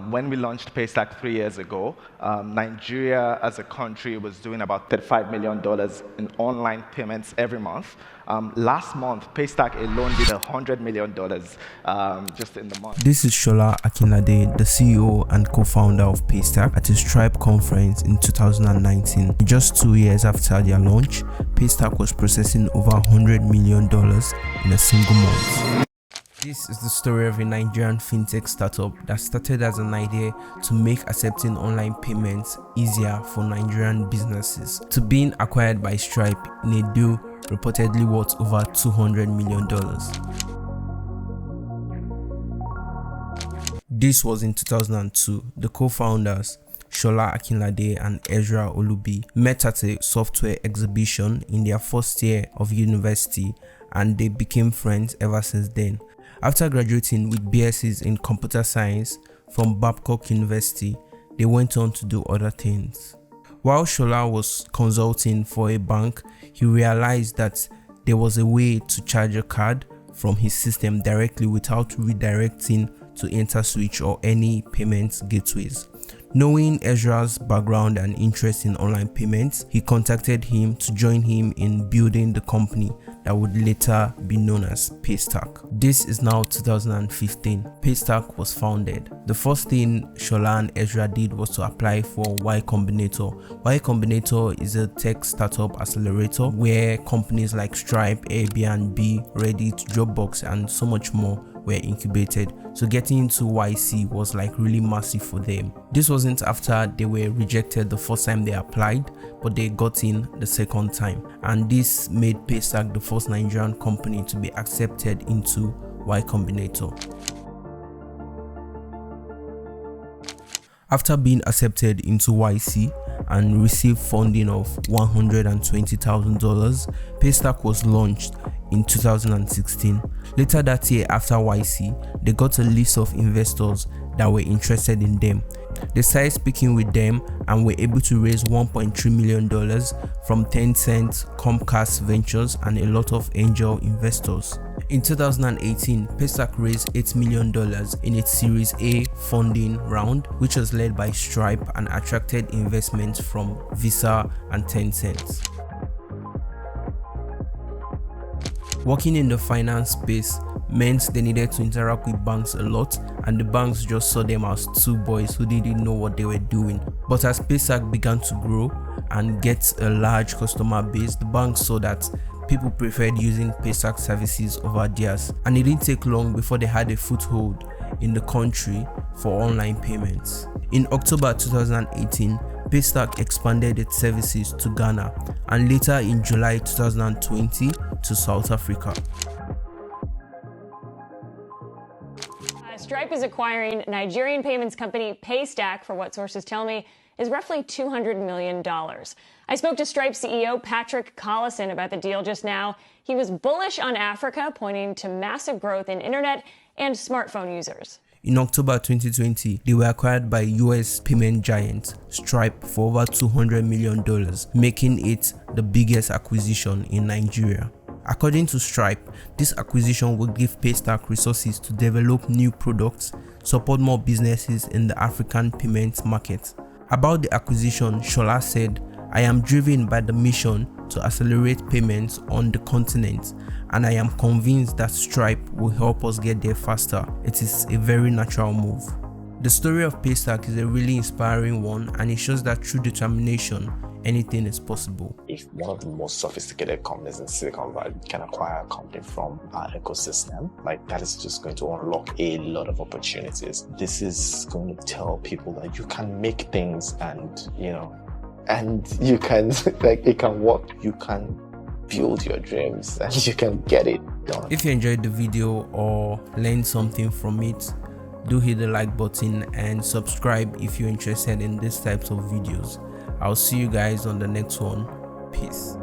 When we launched Paystack 3 years ago, Nigeria as a country was doing about $35 million in online payments every month. Last month, Paystack alone did $100 million just in the month. This is Shola Akinlade, the CEO and co-founder of Paystack, at a Stripe conference in 2019. Just 2 years after their launch, Paystack was processing over $100 million in a single month. This is the story of a Nigerian fintech startup that started as an idea to make accepting online payments easier for Nigerian businesses, to being acquired by Stripe in a deal reportedly worth over $200 million. This was in 2002. The co-founders, Shola Akinlade and Ezra Olubi, met at a software exhibition in their first year of university, and they became friends ever since then. After graduating with BScs in computer science from Babcock University, they went on to do other things. While Shola was consulting for a bank, he realized that there was a way to charge a card from his system directly without redirecting to InterSwitch or any payment gateways. Knowing Ezra's background and interest in online payments, he contacted him to join him in building the company that would later be known as Paystack. This is now 2015. Paystack was founded. The first thing Shola and Ezra did was to apply for Y Combinator. Y Combinator is a tech startup accelerator where companies like Stripe, Airbnb, Reddit, Dropbox, and so much more were incubated. So getting into YC was like really massive for them. This wasn't after they were rejected the first time they applied, but they got in the second time, and this made Paystack the first Nigerian company to be accepted into Y Combinator. After being accepted into YC and received funding of $120,000, Paystack was launched in 2016. Later that year, after YC, they got a list of investors that were interested in them. They started speaking with them and were able to raise $1.3 million from Tencent, Comcast Ventures, and a lot of angel investors. In 2018, Paystack raised $8 million in its Series A funding round, which was led by Stripe and attracted investments from Visa and Tencent. Working in the finance space meant they needed to interact with banks a lot, and the banks just saw them as two boys who didn't know what they were doing. But as Paystack began to grow and get a large customer base, the banks saw that people preferred using Paystack services over theirs, and it didn't take long before they had a foothold in the country for online payments. In October 2018, Paystack expanded its services to Ghana, and later in July 2020 to South Africa. Stripe is acquiring Nigerian payments company Paystack for what sources tell me is roughly $200 million. I spoke to Stripe CEO Patrick Collison about the deal just now. He was bullish on Africa, pointing to massive growth in internet and smartphone users. In October 2020, they were acquired by US payment giant Stripe for over $200 million, making it the biggest acquisition in Nigeria. According to Stripe, this acquisition will give Paystack resources to develop new products, support more businesses in the African payments market. About the acquisition, Shola said, "I am driven by the mission to accelerate payments on the continent, and I am convinced that Stripe will help us get there faster. It is a very natural move." The story of Paystack is a really inspiring one, and it shows that through determination, anything is possible. If one of the most sophisticated companies in Silicon Valley can acquire a company from our ecosystem, like that is just going to unlock a lot of opportunities. This is going to tell people that you can make things and you can, like, it can work. You can build your dreams and you can get it done. If you enjoyed the video or learned something from it, do hit the like button and subscribe if you're interested in these types of videos. I'll see you guys on the next one. Peace.